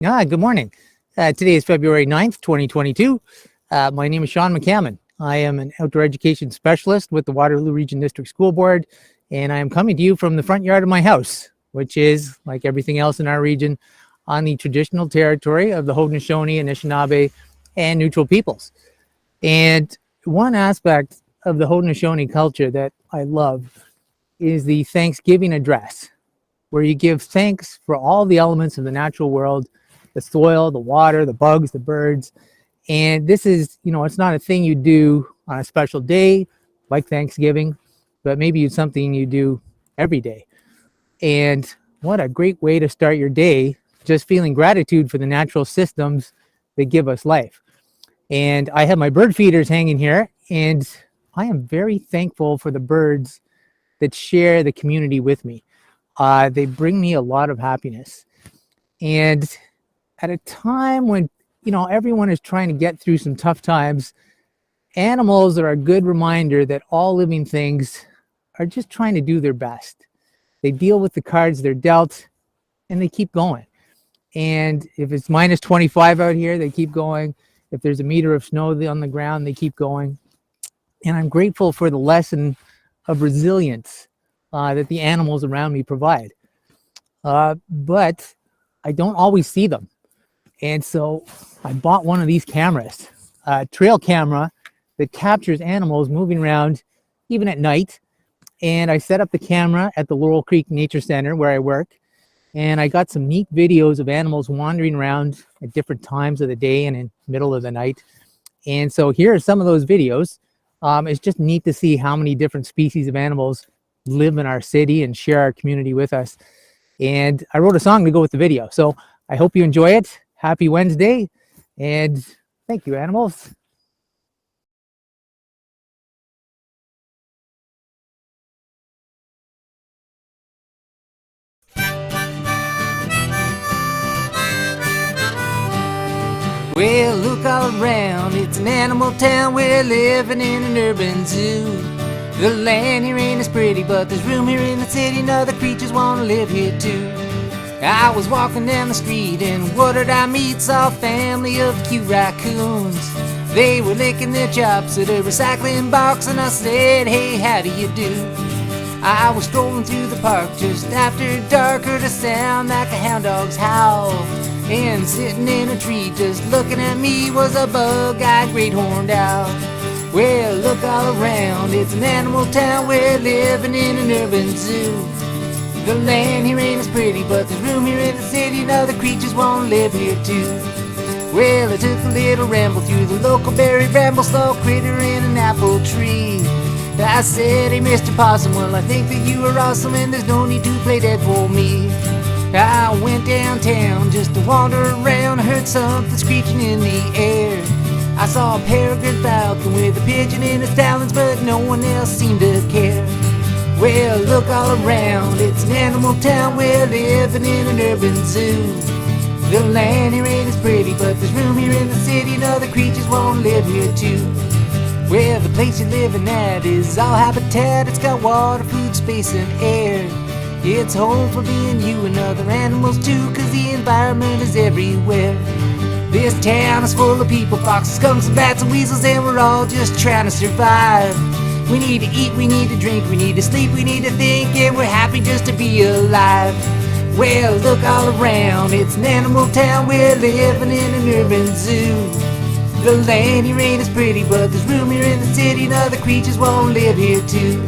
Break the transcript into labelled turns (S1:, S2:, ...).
S1: Good morning. Today is February 9th, 2022. My name is Sean McCammon. I am an outdoor education specialist with the Waterloo Region District School Board, and I am coming to you from the front yard of my house, which is, like everything else in our region, on the traditional territory of the Haudenosaunee, Anishinaabe, and Neutral peoples. And one aspect of the Haudenosaunee culture that I love is the Thanksgiving address, where you give thanks for all the elements of the natural world, the soil, the water, the bugs, the birds. And this is, it's not a thing you do on a special day like Thanksgiving, but maybe it's something you do every day. And what a great way to start your day, just feeling gratitude for the natural systems that give us life. And I have my bird feeders hanging here, and I am very thankful for the birds that share the community with me. They bring me a lot of happiness. And at a time when, everyone is trying to get through some tough times, animals are a good reminder that all living things are just trying to do their best. They deal with the cards they're dealt, and they keep going. And if it's minus 25 out here, they keep going. If there's a meter of snow on the ground, they keep going. And I'm grateful for the lesson of resilience that the animals around me provide. But I don't always see them. And so I bought one of these cameras, a trail camera that captures animals moving around even at night. And I set up the camera at the Laurel Creek Nature Center where I work. And I got some neat videos of animals wandering around at different times of the day and in the middle of the night. And so here are some of those videos. It's just neat to see how many different species of animals live in our city and share our community with us. And I wrote a song to go with the video. So I hope you enjoy it. Happy Wednesday, and thank you, animals. Well, look all around, it's an animal town. We're living in an urban zoo. The land here ain't as pretty, but there's room here in the city, and other creatures wanna live here too. I was walking down the street, and what did I meet? Saw a family of cute raccoons. They were licking their chops at a recycling box, and I said, hey, how do you do? I was strolling through the park just after dark, heard a sound like a hound dog's howl. And sitting in a tree just looking at me was a bug-eyed great horned owl. Well, look all around, it's an animal town. We're living in an urban zoo. The land here ain't as pretty, but there's room here in the city, and other creatures wanna live here too. Well, I took a little ramble through the local berry bramble, saw a critter in an apple tree. I said, hey, Mr. Possum, well, I think that you are awesome, and there's no need to play dead for me. I went downtown just to wander around, heard something screeching in the air. I saw a peregrine falcon with a pigeon in its talons, but no one else seemed to care. Well, look all around, it's an animal town. We're living in an urban zoo. The land here ain't as pretty, but there's room here in the city, and other creatures won't live here too. Well, the place you're living at is all habitat. It's got water, food, space, and air. It's home for being you and other animals too, 'cause the environment is everywhere. This town is full of people, foxes, skunks, and bats, and weasels, and we're all just trying to survive. We need to eat, we need to drink, we need to sleep, we need to think, and we're happy just to be alive. Well, look all around, it's an animal town. We're living in an urban zoo. The land here ain't as pretty, but there's room here in the city, and other creatures won't live here too.